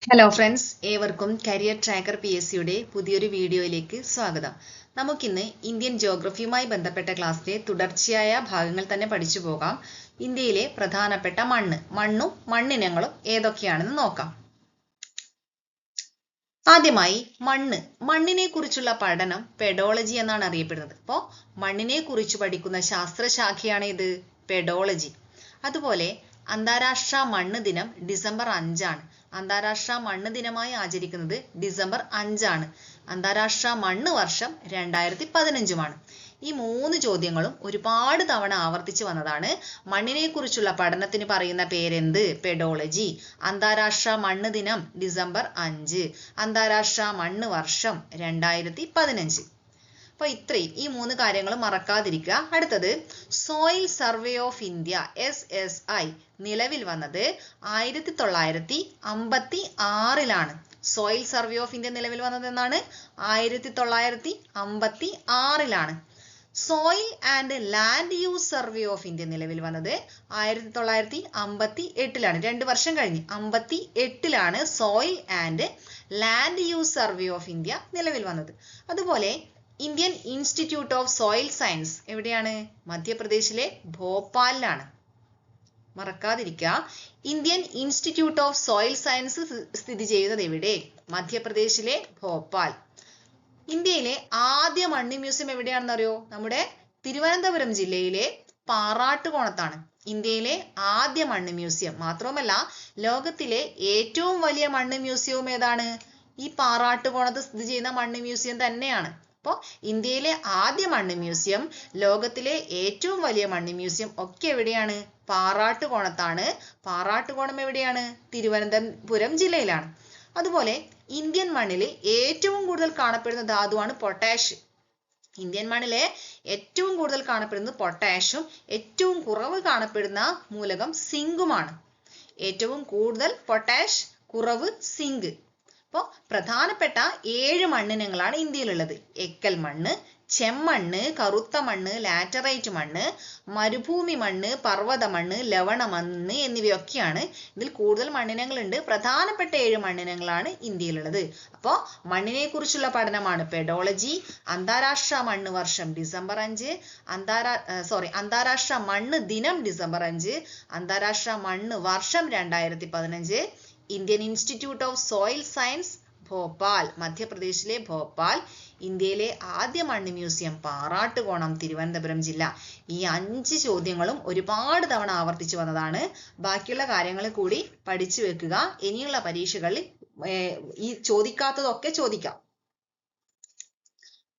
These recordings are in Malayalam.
ഹലോ ഫ്രണ്ട്സ്, ഏവർക്കും കരിയർ ട്രാക്കർ PSCയുടെ പുതിയൊരു വീഡിയോയിലേക്ക് സ്വാഗതം. നമുക്കിന്ന് ഇന്ത്യൻ ജിയോഗ്രഫിയുമായി ബന്ധപ്പെട്ട ക്ലാസ്സിലെ തുടർച്ചയായ ഭാഗങ്ങൾ തന്നെ പഠിച്ചു പോകാം. ഇന്ത്യയിലെ പ്രധാനപ്പെട്ട മണ്ണും മണ്ണിനങ്ങളും ഏതൊക്കെയാണെന്ന് നോക്കാം. ആദ്യമായി മണ്ണിനെ കുറിച്ചുള്ള പഠനം പെഡോളജി എന്നാണ് അറിയപ്പെടുന്നത്. അപ്പോൾ മണ്ണിനെ കുറിച്ച് പഠിക്കുന്ന ശാസ്ത്രശാഖയാണ് ഇത് പെഡോളജി. അതുപോലെ അന്താരാഷ്ട്ര മണ്ണ് ദിനം ഡിസംബർ 5 ആണ്. അന്താരാഷ്ട്ര മണ്ണ് ദിനമായി ആചരിക്കുന്നത് ഡിസംബർ 5 ആണ്. അന്താരാഷ്ട്ര മണ്ണ് വർഷം 2015 ഈ 3 ചോദ്യങ്ങളും ഒരുപാട് തവണ ആവർത്തിച്ചു വന്നതാണ്. മണ്ണിനെ കുറിച്ചുള്ള പഠനത്തിന് പറയുന്ന പേരെന്ത്? പെഡോളജി. അന്താരാഷ്ട്ര മണ്ണ് ദിനം ഡിസംബർ 5. അന്താരാഷ്ട്ര മണ്ണ് വർഷം 2015. അപ്പൊ ഇത്രയും ഈ 3 കാര്യങ്ങൾ മറക്കാതിരിക്കുക. അടുത്തത് soil survey of India SSI നിലവിൽ വന്നത് 1956 സോയിൽ സർവേ ഓഫ് ഇന്ത്യ നിലവിൽ വന്നത് എന്നാണ്? 1956 soil and land use survey of India നിലവിൽ വന്നത് 1958 2 വർഷം കഴിഞ്ഞ് 58 soil and land use survey of India നിലവിൽ വന്നത്. അതുപോലെ Indian institute of soil science എവിടെയാണ്? മധ്യപ്രദേശിലെ ഭോപ്പാലിലാണ്. മറക്കാതിരിക്കുക. Indian institute of soil science സ്ഥിതി ചെയ്യുന്നത് എവിടെ? മധ്യപ്രദേശിലെ ഭോപ്പാൽ. ഇന്ത്യയിലെ ആദ്യ മണ്ണ് മ്യൂസിയം എവിടെയാണെന്ന് അറിയോ? നമ്മുടെ തിരുവനന്തപുരം ജില്ലയിലെ പാറാട്ടുകോണത്താണ് ഇന്ത്യയിലെ ആദ്യ മണ്ണ് മ്യൂസിയം. മാത്രവുമല്ല, ലോകത്തിലെ ഏറ്റവും വലിയ മണ്ണ് മ്യൂസിയവും ഏതാണ്? ഈ പാറാട്ടുകോണത്ത് സ്ഥിതി ചെയ്യുന്ന മണ്ണ് മ്യൂസിയം തന്നെയാണ്. അപ്പോൾ ഇന്ത്യയിലെ ആദ്യ മണ്ണ് മ്യൂസിയം, ലോകത്തിലെ ഏറ്റവും വലിയ മണ്ണ് മ്യൂസിയം ഒക്കെ എവിടെയാണ്? പാറാട്ടുകോണത്താണ്. പാറാട്ടുകോണം എവിടെയാണ്? തിരുവനന്തപുരം ജില്ലയിലാണ്. അതുപോലെ ഇന്ത്യൻ മണ്ണിൽ ഏറ്റവും കൂടുതൽ കാണപ്പെടുന്ന ധാതുവാണ് പൊട്ടാഷ്. ഇന്ത്യൻ മണ്ണിലെ ഏറ്റവും കൂടുതൽ കാണപ്പെടുന്നത് പൊട്ടാഷും ഏറ്റവും കുറവ് കാണപ്പെടുന്ന മൂലകം സിങ്കുമാണ്. ഏറ്റവും കൂടുതൽ പൊട്ടാഷ്, കുറവ് സിങ്ക്. അപ്പോൾ പ്രധാനപ്പെട്ട 7 മണ്ണിനങ്ങളാണ് ഇന്ത്യയിലുള്ളത്. എക്കൽ മണ്ണ്, ചെമ്മണ്ണ്, കറുത്ത മണ്ണ്, ലാറ്ററൈറ്റ് മണ്ണ്, മരുഭൂമി മണ്ണ്, പർവ്വത മണ്ണ്, ലവണ മണ്ണ് എന്നിവയൊക്കെയാണ്. ഇതിൽ കൂടുതൽ മണ്ണിനങ്ങളുണ്ട്. പ്രധാനപ്പെട്ട 7 മണ്ണിനങ്ങളാണ് ഇന്ത്യയിലുള്ളത്. അപ്പോൾ മണ്ണിനെ കുറിച്ചുള്ള പഠനമാണ് പെഡോളജി. അന്താരാഷ്ട്ര മണ്ണ് വർഷം ഡിസംബർ 5. അന്താരാഷ്ട്ര മണ്ണ് ദിനം ഡിസംബർ 5. അന്താരാഷ്ട്ര മണ്ണ് വർഷം 2015. Indian institute of soil science Bhopal, മധ്യപ്രദേശിലെ ഭോപ്പാൽ. ഇന്ത്യയിലെ ആദ്യ മണ്ണ് മ്യൂസിയം പാറാട്ടുകോണം, തിരുവനന്തപുരം ജില്ല. ഈ 5 ചോദ്യങ്ങളും ഒരുപാട് തവണ ആവർത്തിച്ചു വന്നതാണ്. ബാക്കിയുള്ള കാര്യങ്ങൾ കൂടി പഠിച്ചു വെക്കുക. ഇനിയുള്ള പരീക്ഷകളിൽ ഈ ചോദിക്കാത്തതൊക്കെ ചോദിക്കാം.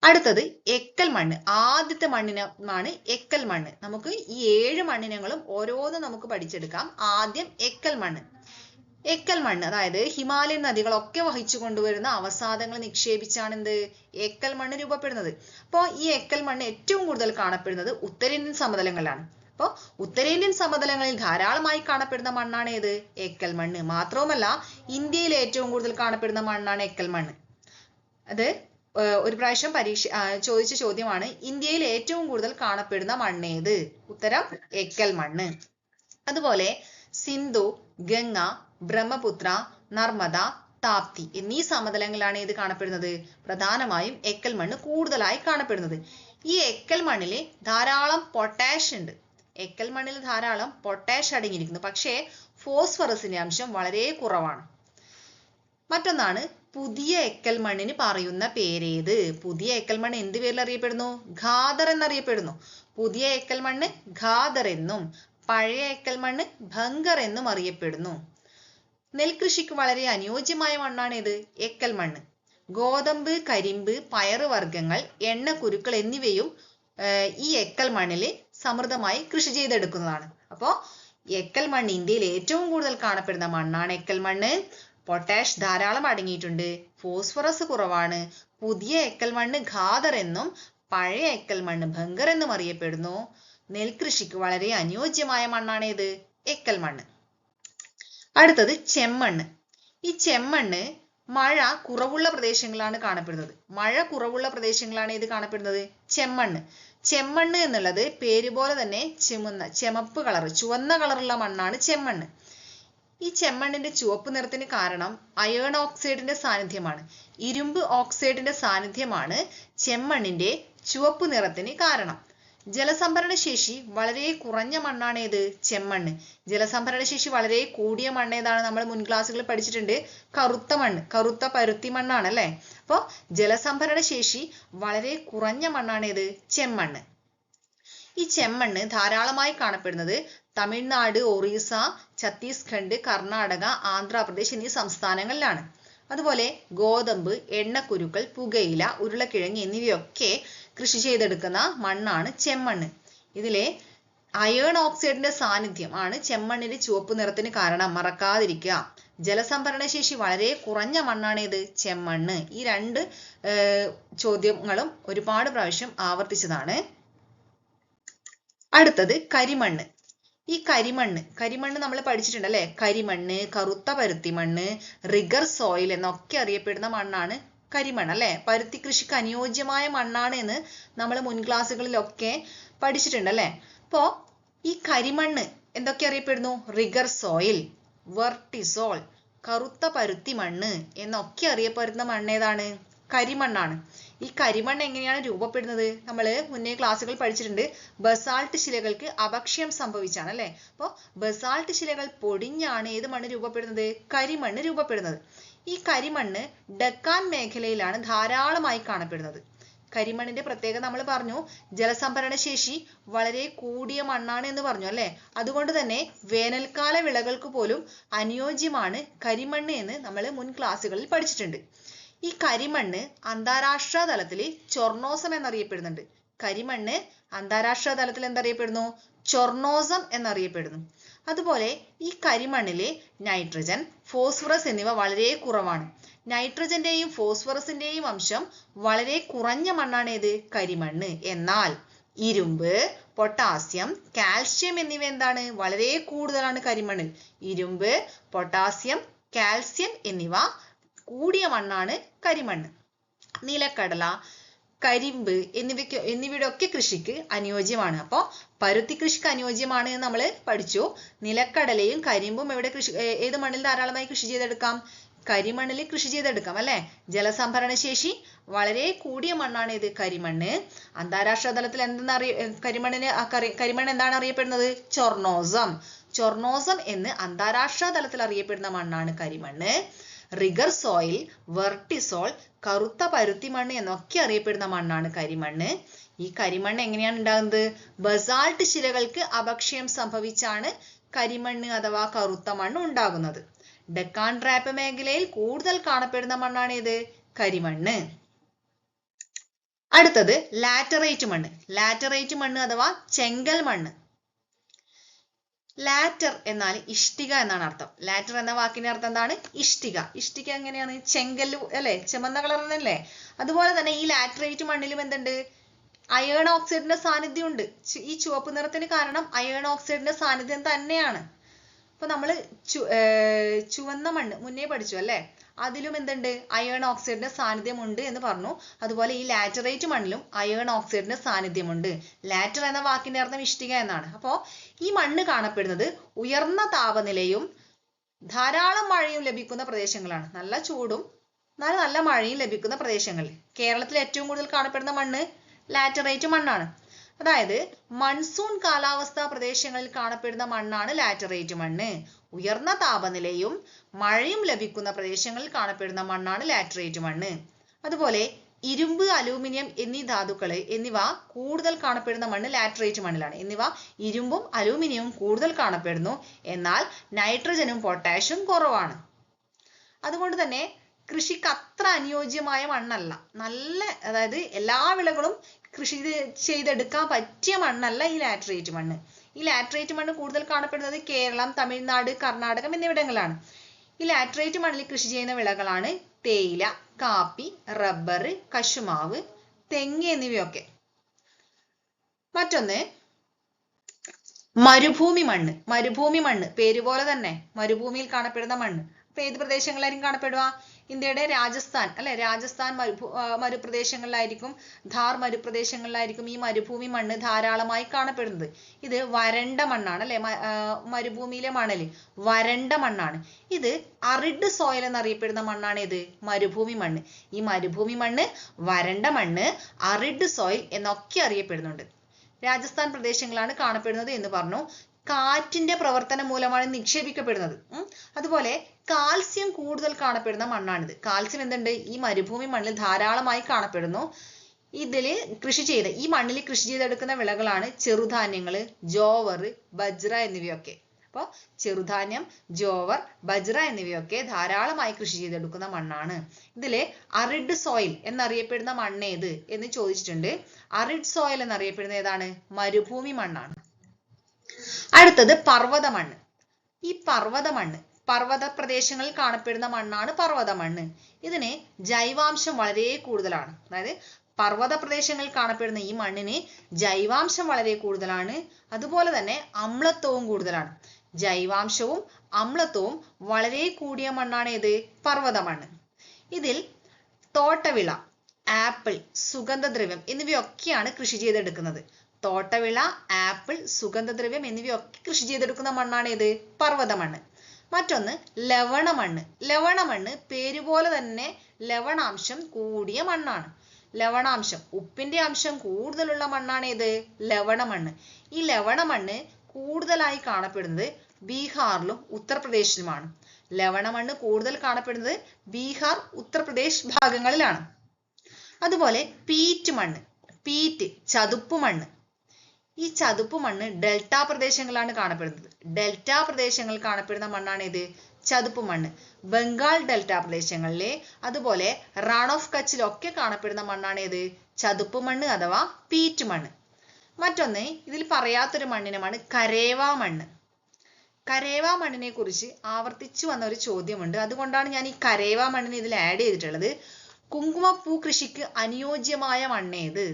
അടുത്തത് എക്കൽ മണ്ണ്. ആദ്യത്തെ മണ്ണിനമാണ് എക്കൽ മണ്ണ്. നമുക്ക് ഈ 7 മണ്ണിനങ്ങളും ഓരോന്നും നമുക്ക് പഠിച്ചെടുക്കാം. ആദ്യം എക്കൽ മണ്ണ്. എക്കൽ മണ്ണ് അതായത് ഹിമാലയൻ നദികളൊക്കെ വഹിച്ചു കൊണ്ടുവരുന്ന അവസാദങ്ങൾ നിക്ഷേപിച്ചാണ് എന്ത്? എക്കൽ മണ്ണ് രൂപപ്പെടുന്നത്. അപ്പോൾ ഈ എക്കൽ മണ്ണ് ഏറ്റവും കൂടുതൽ കാണപ്പെടുന്നത് ഉത്തരേന്ത്യൻ സമതലങ്ങളിലാണ്. അപ്പോൾ ഉത്തരേന്ത്യൻ സമതലങ്ങളിൽ ധാരാളമായി കാണപ്പെടുന്ന മണ്ണാണ് ഏത്? എക്കൽ മണ്ണ്. മാത്രവുമല്ല, ഇന്ത്യയിൽ ഏറ്റവും കൂടുതൽ കാണപ്പെടുന്ന മണ്ണാണ് എക്കൽ മണ്ണ്. അത് ഒരു പ്രാവശ്യം ചോദിച്ച ചോദ്യമാണ്. ഇന്ത്യയിൽ ഏറ്റവും കൂടുതൽ കാണപ്പെടുന്ന മണ്ണ് ഏത്? ഉത്തരം എക്കൽ മണ്ണ്. അതുപോലെ സിന്ധു, ഗംഗ, ബ്രഹ്മപുത്ര, നർമ്മദ, താപ്തി എന്നീ സമതലങ്ങളിലാണ് ഇത് കാണപ്പെടുന്നത്? പ്രധാനമായും എക്കൽ മണ്ണ് കൂടുതലായി കാണപ്പെടുന്നത്. ഈ എക്കൽ മണ്ണിൽ ധാരാളം പൊട്ടാഷ് ഉണ്ട്. എക്കൽ മണ്ണിൽ ധാരാളം പൊട്ടാഷ് അടങ്ങിയിരിക്കുന്നു. പക്ഷേ ഫോസ്ഫറസിന്റെ അംശം വളരെ കുറവാണ്. മറ്റൊന്നാണ് പുതിയ എക്കൽ മണ്ണിന് പറയുന്ന പേരേത്? പുതിയ എക്കൽ മണ്ണ് എന്ത് പേരിൽ അറിയപ്പെടുന്നു? ഖാദർ എന്നറിയപ്പെടുന്നു. പുതിയ എക്കൽ മണ്ണ് ഖാദർ എന്നും പഴയ എക്കൽ മണ്ണ് ഭംഗർ എന്നും അറിയപ്പെടുന്നു. നെൽകൃഷിക്ക് വളരെ അനുയോജ്യമായ മണ്ണാണ് ഏത്? എക്കൽ മണ്ണ്. ഗോതമ്പ്, കരിമ്പ്, പയറുവർഗ്ഗങ്ങൾ, എണ്ണക്കുരുക്കൾ എന്നിവയും ഈ എക്കൽ മണ്ണിൽ സമൃദ്ധമായി കൃഷി ചെയ്തെടുക്കുന്നതാണ്. അപ്പോൾ എക്കൽ മണ്ണ് ഇന്ത്യയിൽ ഏറ്റവും കൂടുതൽ കാണപ്പെടുന്ന മണ്ണാണ് എക്കൽ മണ്ണ്. പൊട്ടാഷ് ധാരാളം അടങ്ങിയിട്ടുണ്ട്. ഫോസ്ഫറസ് കുറവാണ്. പുതിയ എക്കൽ മണ്ണ് ഖാദർ എന്നും പഴയ എക്കൽ മണ്ണ് ഭംഗർ എന്നും അറിയപ്പെടുന്നു. നെൽകൃഷിക്ക് വളരെ അനുയോജ്യമായ മണ്ണാണ് ഏത്? എക്കൽ മണ്ണ്. അടുത്തത് ചെമ്മണ്ണ്. ഈ ചെമ്മണ്ണ് മഴ കുറവുള്ള പ്രദേശങ്ങളാണ് കാണപ്പെടുന്നത്. മഴ കുറവുള്ള പ്രദേശങ്ങളാണ് ഇത് കാണപ്പെടുന്നത്? ചെമ്മണ്ണ്. ചെമ്മണ്ണ് എന്നുള്ളത് പേര് പോലെ തന്നെ ചുവന്ന കളർ, ചുവന്ന കളറുള്ള മണ്ണാണ് ചെമ്മണ്ണ്. ഈ ചെമ്മണ്ണിന്റെ ചുവപ്പ് നിറത്തിന് കാരണം അയേൺ ഓക്സൈഡിന്റെ സാന്നിധ്യമാണ്. ഇരുമ്പ് ഓക്സൈഡിന്റെ സാന്നിധ്യമാണ് ചെമ്മണ്ണിന്റെ ചുവപ്പ് നിറത്തിന് കാരണം. ജലസംഭരണ ശേഷി വളരെ കുറഞ്ഞ മണ്ണാണ് ഏത്? ചെമ്മണ്ണ്. ജലസംഭരണ ശേഷി വളരെ കൂടിയ മണ്ണ് ഏതാണ്? നമ്മൾ മുൻ ക്ലാസ്സുകളിൽ പഠിച്ചിട്ടുണ്ട്, കറുത്ത മണ്ണ്, കറുത്ത പരുത്തി മണ്ണാണ് അല്ലെ. അപ്പോൾ ജലസംഭരണ ശേഷി വളരെ കുറഞ്ഞ മണ്ണാണ് ഏത്? ചെമ്മണ്ണ്. ഈ ചെമ്മണ്ണ് ധാരാളമായി കാണപ്പെടുന്നത് തമിഴ്നാട്, ഒറീസ, ഛത്തീസ്ഗഡ്, കർണാടക, ആന്ധ്രാപ്രദേശ് എന്നീ സംസ്ഥാനങ്ങളിലാണ്. അതുപോലെ ഗോതമ്പ്, എണ്ണക്കുരുക്കൾ, പുകയില, ഉരുളക്കിഴങ്ങ് എന്നിവയൊക്കെ കൃഷി ചെയ്തെടുക്കുന്ന മണ്ണാണ് ചെമ്മണ്ണ്. ഇതിലെ അയേൺ ഓക്സൈഡിന്റെ സാന്നിധ്യം ആണ് ചെമ്മണ്ണിന്റെ ചുവപ്പ് നിറത്തിന് കാരണം, മറക്കാതിരിക്കുക. ജലസംഭരണ ശേഷി വളരെ കുറഞ്ഞ മണ്ണാണ് ഏത്? ചെമ്മണ്ണ്. ഈ രണ്ട് ചോദ്യങ്ങളും ഒരുപാട് പ്രാവശ്യം ആവർത്തിച്ചതാണ്. അടുത്തത് കരിമണ്ണ്. ഈ കരിമണ്ണ് നമ്മൾ പഠിച്ചിട്ടുണ്ട് അല്ലെ. കരിമണ്ണ്, കറുത്ത പരുത്തി മണ്ണ്, റിഗർ സോയിൽ എന്നൊക്കെ അറിയപ്പെടുന്ന മണ്ണാണ് കരിമണ്ണ് അല്ലെ. പരുത്തി കൃഷിക്ക് അനുയോജ്യമായ മണ്ണാണ് എന്ന് നമ്മൾ മുൻ ക്ലാസ്സുകളിലൊക്കെ പഠിച്ചിട്ടുണ്ട് അല്ലെ. അപ്പോ ഈ കരിമണ്ണ് എന്തൊക്കെ അറിയപ്പെടുന്നു? റിഗർ സോയിൽ, വെർട്ടിസോൾ, കറുത്ത പരുത്തി മണ്ണ് എന്നൊക്കെ അറിയപ്പെടുന്ന മണ്ണ് ഏതാണ്? കരിമണ്ണാണ്. ഈ കരിമണ്ണ് എങ്ങനെയാണ് രൂപപ്പെടുന്നത്? നമ്മൾ മുന്നേ ക്ലാസ്സുകൾ പഠിച്ചിട്ടുണ്ട്. ബസാൾട്ട് ശിലകൾക്ക് അപക്ഷയം സംഭവിച്ചാണ് അല്ലെ. അപ്പോൾ ബസാൾട്ട് ശിലകൾ പൊടിഞ്ഞാണ് ഏത് മണ്ണ് രൂപപ്പെടുന്നത്? കരിമണ്ണ് രൂപപ്പെടുന്നത്. ഈ കരിമണ്ണ് ഡക്കാൻ മേഖലയിലാണ് ധാരാളമായി കാണപ്പെടുന്നത്. കരിമണ്ണിന്റെ പ്രത്യേകത നമ്മൾ പറഞ്ഞു, ജലസംഭരണ ശേഷി വളരെ കൂടിയ മണ്ണാണ് എന്ന് പറഞ്ഞു അല്ലെ. അതുകൊണ്ട് തന്നെ വേനൽക്കാല വിളകൾക്ക് പോലും അനുയോജ്യമാണ് കരിമണ്ണ് എന്ന് നമ്മൾ മുൻ ക്ലാസ്സുകളിൽ പഠിച്ചിട്ടുണ്ട്. ഈ കരിമണ്ണ് അന്താരാഷ്ട്ര തലത്തിൽ ചൊർണോസം എന്നറിയപ്പെടുന്നുണ്ട്. കരിമണ്ണ് അന്താരാഷ്ട്ര തലത്തിൽ എന്തറിയപ്പെടുന്നു? ചൊർണോസം എന്നറിയപ്പെടുന്നു. അതുപോലെ ഈ കരിമണ്ണിലെ നൈട്രജൻ, ഫോസ്ഫറസ് എന്നിവ വളരെ കുറവാണ്. നൈട്രജന്റെയും ഫോസ്ഫറസിന്റെയും അംശം വളരെ കുറഞ്ഞ മണ്ണാണ് ഏത്? കരിമണ്ണ്. എന്നാൽ ഇരുമ്പ്, പൊട്ടാസ്യം, കാൽഷ്യം എന്നിവ എന്താണ്? വളരെ കൂടുതലാണ് കരിമണ്ണിൽ. ഇരുമ്പ്, പൊട്ടാസ്യം, കാൽസ്യം എന്നിവ കൂടിയ മണ്ണാണ് കരിമണ്ണ്. നിലക്കടല, കരിമ്പ് എന്നിവയുടെ ഒക്കെ കൃഷിക്ക് അനുയോജ്യമാണ്. അപ്പോൾ പരുത്തി കൃഷിക്ക് അനുയോജ്യമാണ് എന്ന് നമ്മൾ പഠിച്ചു. നിലക്കടലയും കരിമ്പും ഏത് മണ്ണിൽ ധാരാളമായി കൃഷി ചെയ്തെടുക്കാം? കരിമണ്ണിൽ കൃഷി ചെയ്തെടുക്കാം അല്ലെ. ജലസംഭരണ ശേഷി വളരെ കൂടിയ മണ്ണാണ് ഇത്? കരിമണ്ണ്. അന്താരാഷ്ട്ര തലത്തിൽ കരിമണ്ണ് എന്താണ് അറിയപ്പെടുന്നത്? ചൊർണോസം. ചൊർണോസം എന്ന് അന്താരാഷ്ട്ര തലത്തിൽ അറിയപ്പെടുന്ന മണ്ണാണ് കരിമണ്ണ്. റിഗർ സോയിൽ, വെർട്ടിസോൾ, കറുത്ത പരുത്തി മണ്ണ് എന്നൊക്കെ അറിയപ്പെടുന്ന മണ്ണാണ് കരിമണ്ണ്. ഈ കരിമണ്ണ് എങ്ങനെയാണ് ഉണ്ടാകുന്നത്? ബസാൾട്ട് ശിലകൾക്ക് അപക്ഷയം സംഭവിച്ചാണ് കരിമണ്ണ് അഥവാ കറുത്ത മണ്ണ് ഉണ്ടാകുന്നത്. ഡക്കാൻ ട്രാപ്പ് മേഖലയിൽ കൂടുതൽ കാണപ്പെടുന്ന മണ്ണാണ് ഏത്? കരിമണ്ണ്. അടുത്തത് ലാറ്ററൈറ്റ് മണ്ണ്. ലാറ്ററൈറ്റ് മണ്ണ് അഥവാ ചെങ്കൽ മണ്ണ്. ലാറ്റർ എന്നാൽ ഇഷ്ടിക എന്നാണ് അർത്ഥം. ലാറ്റർ എന്ന വാക്കിന്റെ അർത്ഥം എന്താണ്? ഇഷ്ടിക. ഇഷ്ടിക എങ്ങനെയാണ്? ചെങ്കല്ലു അല്ലെ, ചുമന്ന കളറിനല്ലേ. അതുപോലെ തന്നെ ഈ ലാറ്ററൈറ്റ് മണ്ണിലും എന്തുണ്ട്? അയേൺ ഓക്സൈഡിന്റെ സാന്നിധ്യം ഉണ്ട്. ഈ ചുവപ്പ് നിറത്തിന് കാരണം അയേൺ ഓക്സൈഡിന്റെ സാന്നിധ്യം തന്നെയാണ്. അപ്പൊ നമ്മള് ചുവന്ന മണ്ണ് മുന്നേ പഠിച്ചു അല്ലെ. അതിലും എന്തുണ്ട്? അയേൺ ഓക്സൈഡിന്റെ സാന്നിധ്യം ഉണ്ട് എന്ന് പറഞ്ഞു. അതുപോലെ ഈ ലാറ്ററൈറ്റ് മണ്ണിലും അയേൺ ഓക്സൈഡിന്റെ സാന്നിധ്യമുണ്ട്. ലാറ്റർ എന്ന വാക്കിന്റെ അർത്ഥം ഇഷ്ടിക എന്നാണ്. അപ്പോൾ ഈ മണ്ണ് കാണപ്പെടുന്നത് ഉയർന്ന താപനിലയും ധാരാളം മഴയും ലഭിക്കുന്ന പ്രദേശങ്ങളാണ്. നല്ല ചൂടും നല്ല മഴയും ലഭിക്കുന്ന പ്രദേശങ്ങളിൽ. കേരളത്തിൽ ഏറ്റവും കൂടുതൽ കാണപ്പെടുന്ന മണ്ണ് ലാറ്ററൈറ്റ് മണ്ണാണ്. അതായത് മൺസൂൺ കാലാവസ്ഥാ പ്രദേശങ്ങളിൽ കാണപ്പെടുന്ന മണ്ണാണ് ലാറ്ററൈറ്റ് മണ്ണ്. ഉയർന്ന താപനിലയും മഴയും ലഭിക്കുന്ന പ്രദേശങ്ങളിൽ കാണപ്പെടുന്ന മണ്ണാണ് ലാറ്ററൈറ്റ് മണ്ണ്. അതുപോലെ ഇരുമ്പ്, അലൂമിനിയം എന്നീ ധാതുക്കൾ എന്നിവ കൂടുതൽ കാണപ്പെടുന്ന മണ്ണ് ലാറ്ററൈറ്റ് മണ്ണിലാണ്. ഇരുമ്പും അലൂമിനിയവും കൂടുതൽ കാണപ്പെടുന്നു. എന്നാൽ നൈട്രജനും പൊട്ടാഷ്യം കുറവാണ്. അതുകൊണ്ട് തന്നെ കൃഷിക്ക് അത്ര അനുയോജ്യമായ മണ്ണല്ല. അതായത് എല്ലാ വിളകളും കൃഷി ചെയ്തെടുക്കാൻ പറ്റിയ മണ്ണല്ല ഈ ലാറ്ററൈറ്റ് മണ്ണ്. ഈ ലാറ്ററൈറ്റ് മണ്ണ് കൂടുതൽ കാണപ്പെടുന്നത് കേരളം, തമിഴ്നാട്, കർണാടകം എന്നിവിടങ്ങളിലാണ്. ഈ ലാറ്ററൈറ്റ് മണ്ണിൽ കൃഷി ചെയ്യുന്ന വിളകളാണ് തേയില, കാപ്പി, റബ്ബർ, കശുമാവ്, തെങ്ങ് എന്നിവയൊക്കെ. മറ്റൊന്ന് മരുഭൂമി മണ്ണ്. മരുഭൂമി മണ്ണ് പേര് പോലെ തന്നെ മരുഭൂമിയിൽ കാണപ്പെടുന്ന മണ്ണ്. ഇപ്പൊ ഏത് പ്രദേശങ്ങളിലായിരിക്കും കാണപ്പെടുക? ഇന്ത്യയുടെ രാജസ്ഥാൻ അല്ലെ, രാജസ്ഥാൻ മരുപ്രദേശങ്ങളിലായിരിക്കും, ധാർ മരുപ്രദേശങ്ങളിലായിരിക്കും ഈ മരുഭൂമി മണ്ണ് ധാരാളമായി കാണപ്പെടുന്നത്. ഇത് വരണ്ട മണ്ണാണ് അല്ലെ, മരുഭൂമിയിലെ മണല് വരണ്ട മണ്ണാണ്. ഇത് അറിഡ് സോയിൽ എന്നറിയപ്പെടുന്ന മണ്ണാണ് ഏത്? മരുഭൂമി മണ്ണ്. ഈ മരുഭൂമി മണ്ണ്, വരണ്ട മണ്ണ്, അറിഡ് സോയിൽ എന്നൊക്കെ അറിയപ്പെടുന്നുണ്ട്. രാജസ്ഥാൻ പ്രദേശങ്ങളാണ് കാണപ്പെടുന്നത് എന്ന് പറഞ്ഞു. കാറ്റിന്റെ പ്രവർത്തനം മൂലമാണ് നിക്ഷേപിക്കപ്പെടുന്നത്. അതുപോലെ കാൽസ്യം കൂടുതൽ കാണപ്പെടുന്ന മണ്ണാണിത്. കാൽസ്യം എന്തുണ്ട്? ഈ മരുഭൂമി മണ്ണിൽ ധാരാളമായി കാണപ്പെടുന്നു. ഈ മണ്ണിൽ കൃഷി ചെയ്തെടുക്കുന്ന വിളകളാണ് ചെറുധാന്യങ്ങള്, ജോവർ, ബജ്ര എന്നിവയൊക്കെ. അപ്പോൾ ചെറുധാന്യം, ജോവർ, ബജ്ര എന്നിവയൊക്കെ ധാരാളമായി കൃഷി ചെയ്തെടുക്കുന്ന മണ്ണാണ്. ഇതിലെ അറിഡ് സോയിൽ എന്നറിയപ്പെടുന്ന മണ്ണ് ഏത് എന്ന് ചോദിച്ചിട്ടുണ്ട്. അറിഡ് സോയിൽ എന്നറിയപ്പെടുന്ന ഏതാണ്? മരുഭൂമി മണ്ണാണ്. അടുത്തത് പർവ്വത മണ്ണ്. ഈ പർവ്വത മണ്ണ് പർവ്വത പ്രദേശങ്ങളിൽ കാണപ്പെടുന്ന മണ്ണാണ് പർവ്വത മണ്ണ്. ഇതിന് ജൈവാംശം വളരെ കൂടുതലാണ്. അതായത് പർവ്വത പ്രദേശങ്ങളിൽ കാണപ്പെടുന്ന ഈ മണ്ണിന് ജൈവാംശം വളരെ കൂടുതലാണ്. അതുപോലെ തന്നെ അമ്ലത്വവും കൂടുതലാണ്. ജൈവാംശവും അമ്ലത്വവും വളരെ കൂടിയ മണ്ണാണ് ഏത്? പർവ്വത മണ്ണ്. ഇതിൽ തോട്ടവിള, ആപ്പിൾ, സുഗന്ധദ്രവ്യം എന്നിവയൊക്കെയാണ് കൃഷി ചെയ്തെടുക്കുന്നത്. തോട്ടവിള, ആപ്പിൾ, സുഗന്ധദ്രവ്യം എന്നിവയൊക്കെ കൃഷി ചെയ്തെടുക്കുന്ന മണ്ണാണ് ഏത്? പർവ്വത മണ്ണ്. മറ്റൊന്ന് ലവണമണ്ണ്. ലവണമണ്ണ് പേരുപോലെ തന്നെ ലവണാംശം കൂടിയ മണ്ണാണ്. ലവണാംശം, ഉപ്പിന്റെ അംശം കൂടുതലുള്ള മണ്ണാണ് ഏത്? ലവണമണ്ണ്. ഈ ലവണമണ്ണ് കൂടുതലായി കാണപ്പെടുന്നത് ബീഹാറിലും ഉത്തർപ്രദേശിലുമാണ്. ലവണമണ്ണ് കൂടുതൽ കാണപ്പെടുന്നത് ബീഹാർ, ഉത്തർപ്രദേശ് ഭാഗങ്ങളിലാണ്. അതുപോലെ പീറ്റ് മണ്ണ്. പീറ്റ്, ചതുപ്പ് മണ്ണ്. ഈ ചതുപ്പ് മണ്ണ് ഡെൽറ്റ പ്രദേശങ്ങളിലാണ് കാണപ്പെടുന്നത്. ഡെൽറ്റ പ്രദേശങ്ങളിൽ കാണപ്പെടുന്ന മണ്ണാണ് ഏത്? ചതുപ്പ് മണ്ണ്. ബംഗാൾ ഡെൽറ്റ പ്രദേശങ്ങളിലെ, അതുപോലെ റൺ ഓഫ് കച്ചിലൊക്കെ കാണപ്പെടുന്ന മണ്ണാണ് ഏത്? ചതുപ്പ് മണ്ണ് അഥവാ പീറ്റ് മണ്ണ്. മറ്റൊന്ന് ഇതിൽ പറയാത്തൊരു മണ്ണിനമാണ് കരേവ മണ്ണ്. കരേവ മണ്ണിനെ കുറിച്ച് ആവർത്തിച്ചു വന്ന ഒരു ചോദ്യമുണ്ട്. അതുകൊണ്ടാണ് ഞാൻ ഈ കരേവ മണ്ണിനെ ഇതിൽ ആഡ് ചെയ്തിട്ടുള്ളത്. കുങ്കുമപ്പൂ കൃഷിക്ക് അനുയോജ്യമായ മണ്ണേത്?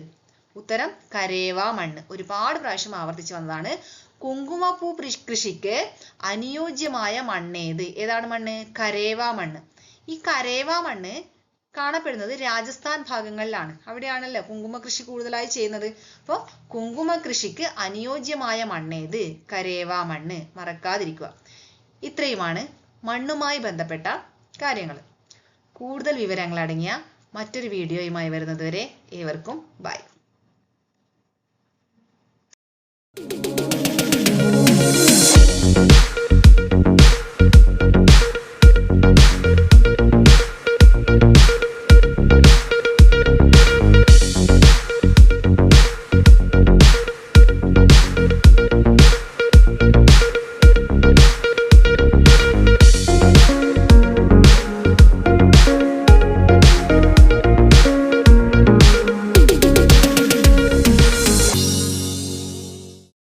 ഉത്തരം കരേവ മണ്ണ്. ഒരുപാട് പ്രാവശ്യം ആവർത്തിച്ചു വന്നതാണ്. കുങ്കുമപ്പൂ കൃഷിക്ക് അനുയോജ്യമായ മണ്ണേത്? ഏതാണ് മണ്ണ്? കരേവ മണ്ണ്. ഈ കരേവ മണ്ണ് കാണപ്പെടുന്നത് രാജസ്ഥാൻ ഭാഗങ്ങളിലാണ്. അവിടെയാണല്ലോ കുങ്കുമ കൃഷി കൂടുതലായി ചെയ്യുന്നത്. അപ്പോൾ കുങ്കുമ കൃഷിക്ക് അനുയോജ്യമായ മണ്ണേത്? കരേവ മണ്ണ്. മറക്കാതിരിക്കുക. ഇത്രയുമാണ് മണ്ണുമായി ബന്ധപ്പെട്ട കാര്യങ്ങൾ. കൂടുതൽ വിവരങ്ങൾ അടങ്ങിയ മറ്റൊരു വീഡിയോയുമായി വരുന്നതുവരെ ഏവർക്കും ബൈ.